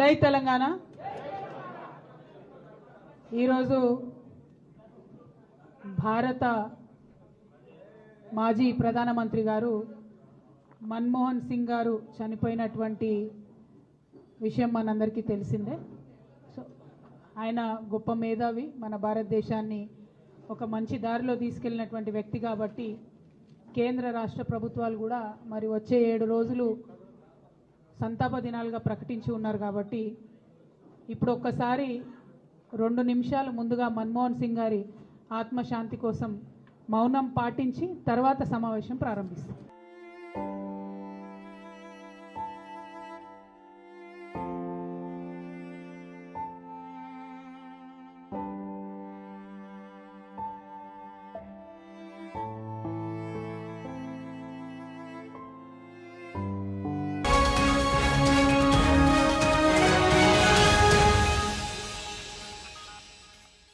జై తెలంగాణ. ఈరోజు భారత మాజీ ప్రధానమంత్రి గారు మన్మోహన్ సింగ్ గారు చనిపోయినటువంటి విషయం మనందరికీ తెలిసిందే. సో ఆయన గొప్ప మేధావి, మన భారతదేశాన్ని ఒక మంచి దారిలో తీసుకెళ్ళినటువంటి వ్యక్తి కాబట్టి కేంద్ర రాష్ట్ర ప్రభుత్వాలు కూడా మరి వచ్చే 7 రోజులు సంతాప దినాలుగా ప్రకటించి ఉన్నారు. కాబట్టి ఇప్పుడు ఒక్కసారి 2 నిమిషాలు ముందుగా మన్మోహన్ సింగ్ గారి ఆత్మశాంతి కోసం మౌనం పాటించి తర్వాత సమావేశం ప్రారంభిస్తాం.